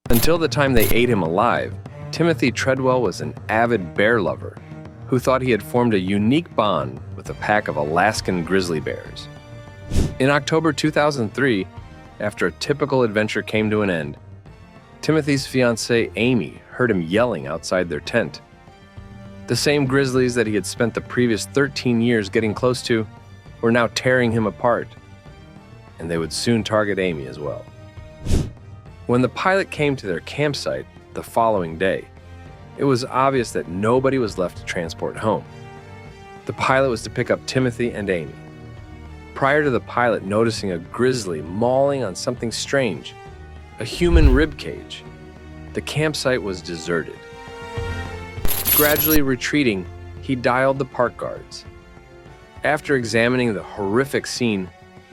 Until the time they ate him alive, Timothy Treadwell was an avid bear lover who thought he had formed a unique bond with a pack of Alaskan grizzly bears. In October 2003, after a typical adventure came to an end, Timothy's fiancée, Amy, heard him yelling outside their tent. The same grizzlies that he had spent the previous 13 years getting close to were now tearing him apart, and they would soon target Amy as well. When the pilot came to their campsite the following day, it was obvious that nobody was left to transport home. The pilot was to pick up Timothy and Amy. Prior to the pilot noticing a grizzly mauling on something strange, a human rib cage, the campsite was deserted. Gradually retreating, he dialed the park guards. After examining the horrific scene,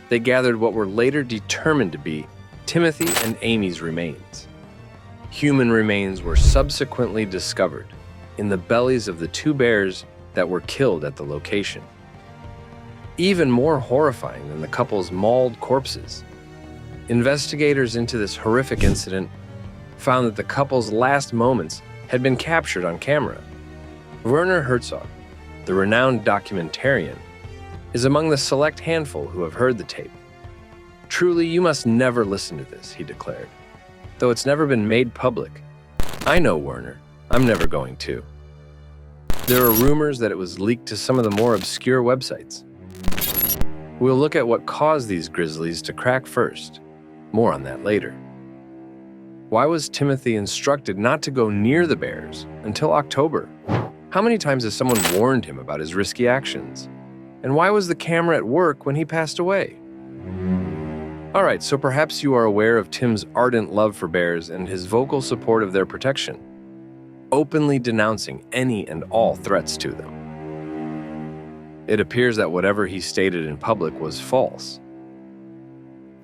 they gathered what were later determined to be Timothy and Amy's remains. Human remains were subsequently discovered in the bellies of the two bears that were killed at the location. Even more horrifying than the couple's mauled corpses, investigators into this horrific incident found that the couple's last moments had been captured on camera. Werner Herzog, the renowned documentarian, is among the select handful who have heard the tape. "Truly, you must never listen to this," he declared. "Though it's never been made public. I know, Werner. I'm never going to." There are rumors that it was leaked to some of the more obscure websites. We'll look at what caused these grizzlies to crack first. More on that later. Why was Timothy instructed not to go near the bears until October? How many times has someone warned him about his risky actions? And why was the camera at work when he passed away? Alright, so perhaps you are aware of Tim's ardent love for bears and his vocal support of their protection, openly denouncing any and all threats to them. It appears that whatever he stated in public was false.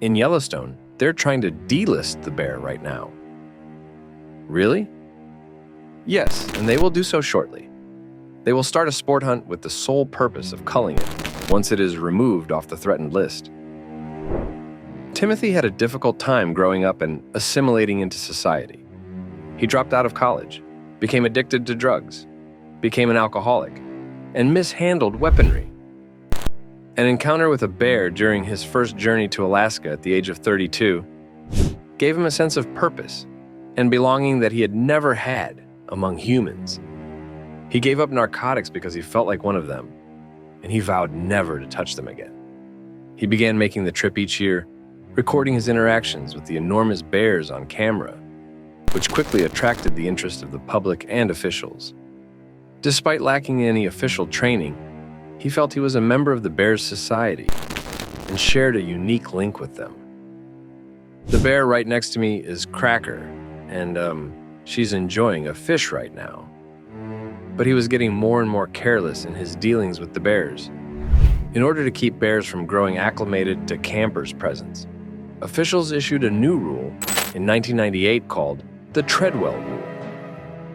In Yellowstone, they're trying to delist the bear right now. Really? Yes, and they will do so shortly. They will start a sport hunt with the sole purpose of culling it once it is removed off the threatened list. Timothy had a difficult time growing up and assimilating into society. He dropped out of college, became addicted to drugs, became an alcoholic, and mishandled weaponry. An encounter with a bear during his first journey to Alaska at the age of 32 gave him a sense of purpose and belonging that he had never had among humans. He gave up narcotics because he felt like one of them, and he vowed never to touch them again. He began making the trip each year, recording his interactions with the enormous bears on camera, which quickly attracted the interest of the public and officials. Despite lacking any official training, he felt he was a member of the Bears Society and shared a unique link with them. The bear right next to me is Cracker, and she's enjoying a fish right now. But he was getting more and more careless in his dealings with the bears. In order to keep bears from growing acclimated to campers' presence, officials issued a new rule in 1998 called the Treadwell Rule.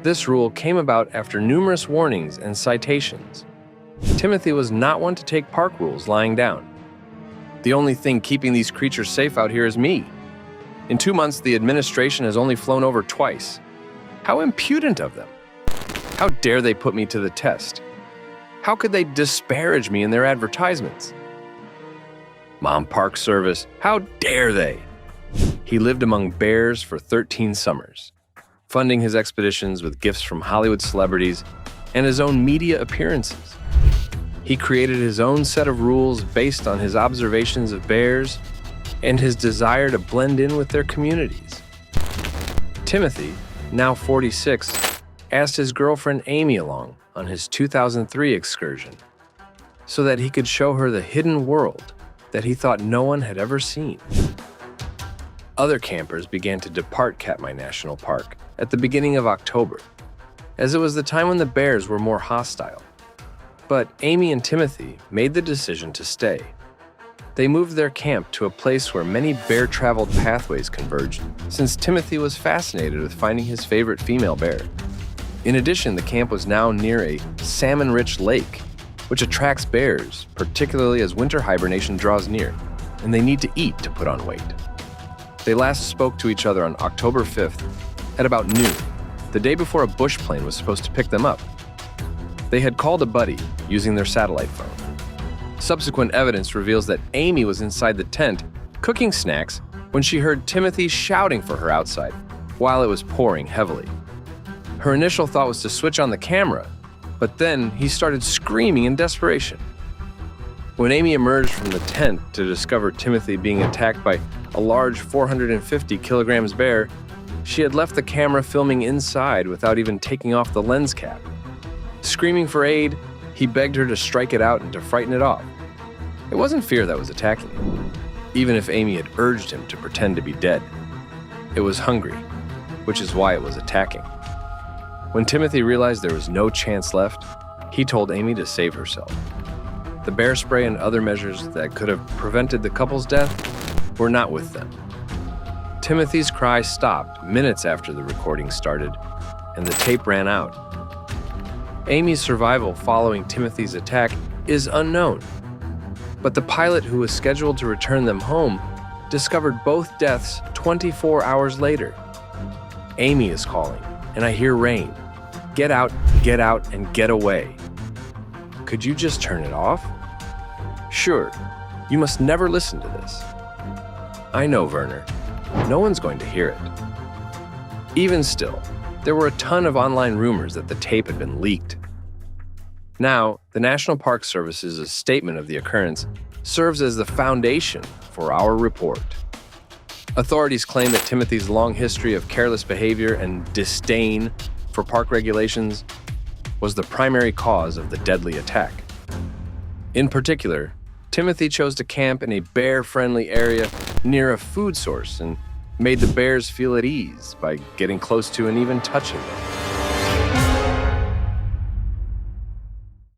This rule came about after numerous warnings and citations. Timothy was not one to take park rules lying down. "The only thing keeping these creatures safe out here is me. In 2 months, the administration has only flown over twice. How impudent of them! How dare they put me to the test? How could they disparage me in their advertisements? Mom Park Service, how dare they?" He lived among bears for 13 summers, funding his expeditions with gifts from Hollywood celebrities and his own media appearances. He created his own set of rules based on his observations of bears and his desire to blend in with their communities. Timothy, now 46, asked his girlfriend Amy along on his 2003 excursion so that he could show her the hidden world that he thought no one had ever seen. Other campers began to depart Katmai National Park at the beginning of October, as it was the time when the bears were more hostile. But Amy and Timothy made the decision to stay. They moved their camp to a place where many bear-traveled pathways converged, since Timothy was fascinated with finding his favorite female bear. In addition, the camp was now near a salmon-rich lake, which attracts bears, particularly as winter hibernation draws near, and they need to eat to put on weight. They last spoke to each other on October 5th at about noon, the day before a bush plane was supposed to pick them up. They had called a buddy using their satellite phone. Subsequent evidence reveals that Amy was inside the tent cooking snacks when she heard Timothy shouting for her outside while it was pouring heavily. Her initial thought was to switch on the camera, but then he started screaming in desperation. When Amy emerged from the tent to discover Timothy being attacked by a large 450 kilograms bear, she had left the camera filming inside without even taking off the lens cap. Screaming for aid, he begged her to strike it out and to frighten it off. It wasn't fear that was attacking him, even if Amy had urged him to pretend to be dead. It was hungry, which is why it was attacking. When Timothy realized there was no chance left, he told Amy to save herself. The bear spray and other measures that could have prevented the couple's death were not with them. Timothy's cry stopped minutes after the recording started, and the tape ran out. Amy's survival following Timothy's attack is unknown, but the pilot who was scheduled to return them home discovered both deaths 24 hours later. Amy is calling, and I hear rain. Get out, and get away. Could you just turn it off? Sure, you must never listen to this. I know, Werner. No one's going to hear it. Even still, there were a ton of online rumors that the tape had been leaked. Now, the National Park Service's statement of the occurrence serves as the foundation for our report. Authorities claim that Timothy's long history of careless behavior and disdain for park regulations was the primary cause of the deadly attack. In particular, Timothy chose to camp in a bear-friendly area near a food source and made the bears feel at ease by getting close to and even touching them.